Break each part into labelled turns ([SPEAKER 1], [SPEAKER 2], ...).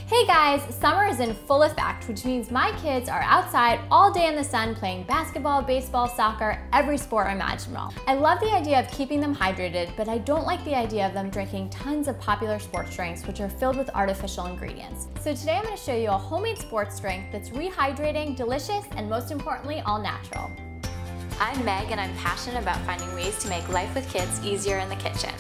[SPEAKER 1] Hey guys, summer is in full effect, which means my kids are outside all day in the sun playing basketball, baseball, soccer, every sport imaginable. I love the idea of keeping them hydrated, but I don't like the idea of them drinking tons of popular sports drinks which are filled with artificial ingredients. So today I'm going to show you a homemade sports drink that's rehydrating, delicious, and most importantly, all natural.
[SPEAKER 2] I'm Meg and I'm passionate about finding ways to make life with kids easier in the kitchen.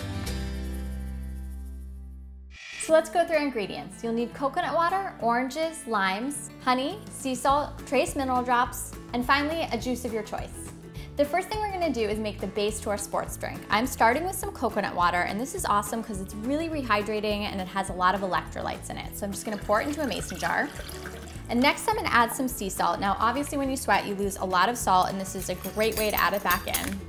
[SPEAKER 1] So let's go through ingredients. You'll need coconut water, oranges, limes, honey, sea salt, trace mineral drops, and finally a juice of your choice. The first thing we're gonna do is make the base to our sports drink. I'm starting with some coconut water, and this is awesome because it's really rehydrating and it has a lot of electrolytes in it. So I'm just gonna pour it into a mason jar. And next I'm gonna add some sea salt. Now obviously when you sweat you lose a lot of salt, and this is a great way to add it back in.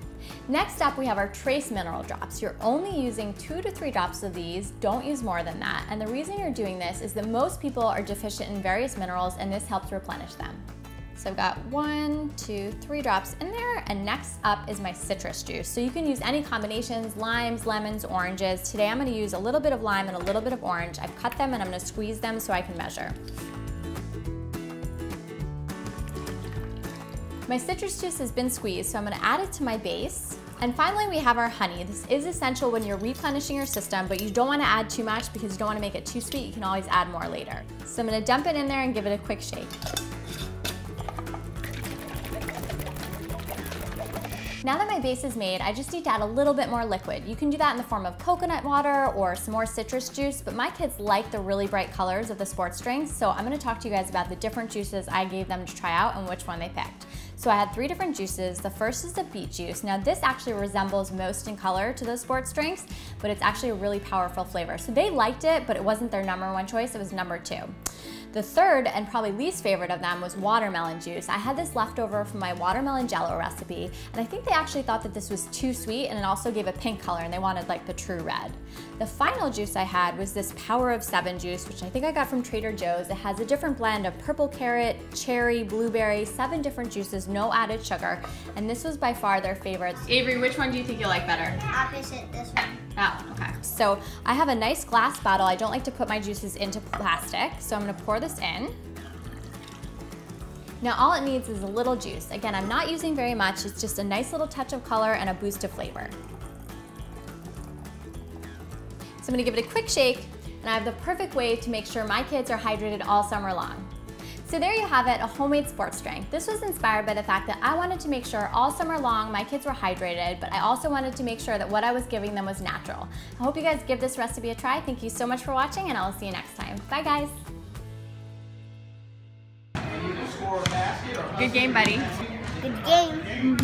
[SPEAKER 1] Next up, we have our trace mineral drops. You're only using 2 to 3 drops of these. Don't use more than that. And the reason you're doing this is that most people are deficient in various minerals, and this helps replenish them. So I've got 1, 2, 3 drops in there, and next up is my citrus juice. So you can use any combinations, limes, lemons, oranges. Today I'm gonna use a little bit of lime and a little bit of orange. I've cut them and I'm gonna squeeze them so I can measure. My citrus juice has been squeezed, so I'm gonna add it to my base. And finally, we have our honey. This is essential when you're replenishing your system, but you don't wanna add too much because you don't wanna make it too sweet. You can always add more later. So I'm gonna dump it in there and give it a quick shake. Now that my base is made, I just need to add a little bit more liquid. You can do that in the form of coconut water or some more citrus juice, but my kids like the really bright colors of the sports drinks, so I'm gonna talk to you guys about the different juices I gave them to try out and which one they picked. So I had 3 different juices. The first is the beet juice. Now this actually resembles most in color to those sports drinks, but it's actually a really powerful flavor. So they liked it, but it wasn't their #1 choice, it was #2. The third and probably least favorite of them was watermelon juice. I had this left over from my watermelon jello recipe, and I think they actually thought that this was too sweet, and it also gave a pink color, and they wanted like the true red. The final juice I had was this Power of 7 juice, which I think I got from Trader Joe's. It has a different blend of purple carrot, cherry, blueberry, 7 different juices, no added sugar, and this was by far their favorite. Avery, which one do you think you like better?
[SPEAKER 3] Opposite, this one.
[SPEAKER 1] Oh, okay. So I have a nice glass bottle. I don't like to put my juices into plastic, so I'm gonna pour this in. Now all it needs is a little juice. Again, I'm not using very much. It's just a nice little touch of color and a boost of flavor. So I'm gonna give it a quick shake, and I have the perfect way to make sure my kids are hydrated all summer long. So there you have it, a homemade sports drink. This was inspired by the fact that I wanted to make sure all summer long my kids were hydrated, but I also wanted to make sure that what I was giving them was natural. I hope you guys give this recipe a try. Thank you so much for watching, and I'll see you next time. Bye guys.
[SPEAKER 4] Good game, buddy.
[SPEAKER 3] Good game.